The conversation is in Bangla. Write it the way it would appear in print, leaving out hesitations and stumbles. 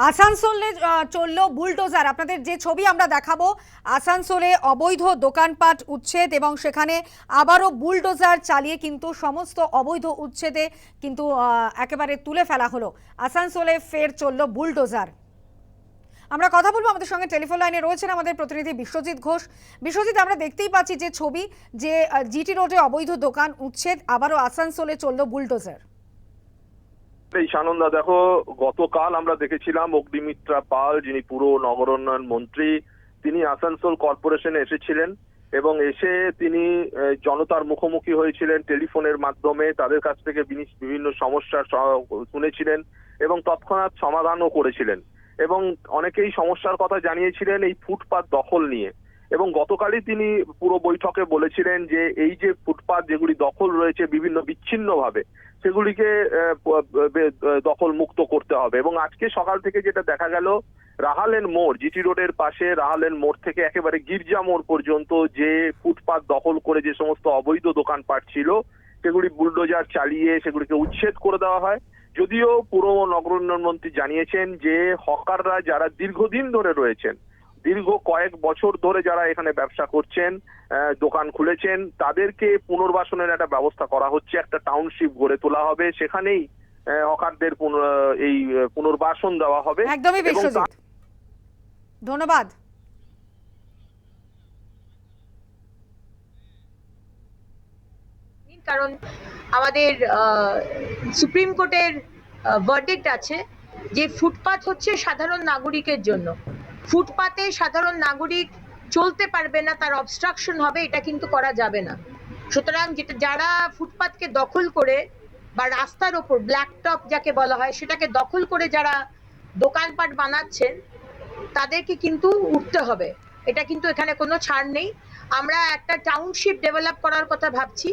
আসানসোলে চললো বুলডোজার। আপনাদের যে ছবি আমরা দেখাবো, আসানসোলে অবৈধ দোকানপাট উচ্ছেদ এবং সেখানে আবারও বুলডোজার চালিয়ে কিন্তু সমস্ত অবৈধ উচ্ছেদে কিন্তু একেবারে তুলে ফেলা হলো। আসানসোলে ফের চললো বুলডোজার। আমরা কথা বলবো, আমাদের সঙ্গে টেলিফোন লাইনে রয়েছেন আমাদের প্রতিনিধি বিশ্বজিৎ ঘোষ। বিশ্বজিৎ, আমরা দেখতেই পাচ্ছি যে ছবি, যে জিটি রোডে অবৈধ দোকান উচ্ছেদ, আবারও আসানসোলে চললো বুলডোজার। এই সানন্দা, দেখো, গতকাল আমরা দেখেছিলাম অগ্নিমিত্রা পাল, যিনি পুর নগরোন্নয়ন মন্ত্রী, তিনি আসানসোল কর্পোরেশনে এসেছিলেন এবং এসে তিনি জনতার মুখোমুখি হয়েছিলেন টেলিফোনের মাধ্যমে। তাদের কাছ থেকে বিভিন্ন সমস্যা শুনেছিলেন এবং তৎক্ষণাৎ সমাধানও করেছিলেন এবং অনেকেই সমস্যার কথা জানিয়েছিলেন এই ফুটপাত দখল নিয়ে। এবং গতকালই তিনি পুরো বৈঠকে বলেছিলেন যে এই যে ফুটপাত যেগুলি দখল রয়েছে বিভিন্ন বিচ্ছিন্নভাবে, সেগুলিকে দখল মুক্ত করতে হবে। এবং আজকে সকাল থেকে যেটা দেখা গেল, রাহালেন মোড়, জিটি রোডের পাশে রাহালেন মোড় থেকে একেবারে গির্জা মোড় পর্যন্ত যে ফুটপাত দখল করে যে সমস্ত অবৈধ দোকানপাট ছিল, সেগুলি বুলডোজার চালিয়ে সেগুলিকে উচ্ছেদ করে দেওয়া হয়। যদিও পুর নগরোন্নয়ন মন্ত্রী জানিয়েছেন যে হকাররা যারা দীর্ঘদিন ধরে রয়েছেন, দীর্ঘ কয়েক বছর ধরে যারা এখানে ব্যবসা করছেন, দোকান খুলেছেন, তাদেরকে পুনর্বাসনের একটা ব্যবস্থা করা হচ্ছে। একটা টাউনশিপ গড়ে তোলা হবে, সেখানেই হকারদের এই পুনর্বাসন দেওয়া হবে। একদমই বিশ্বজিৎ, ধন্যবাদ। কারণ আমাদের সুপ্রিম কোর্টের ভার্ডিক্ট আছে যে ফুটপাত হচ্ছে সাধারণ নাগরিকের জন্য। ফুটপাতে সাধারণ নাগরিক চলতে পারবে না, তার অবস্ট্রাকশন হবে, এটা কিন্তু করা যাবে না। সুতরাং যারা ফুটপাতকে দখল করে বা রাস্তার ওপর ব্ল্যাক টপ যাকে বলা হয় সেটাকে দখল করে যারা দোকানপাট বানাচ্ছেন, তাদেরকে কিন্তু উঠতে হবে। এটা কিন্তু এখানে কোনো ছাড় নেই। আমরা একটা টাউনশিপ ডেভেলপ করার কথা ভাবছি।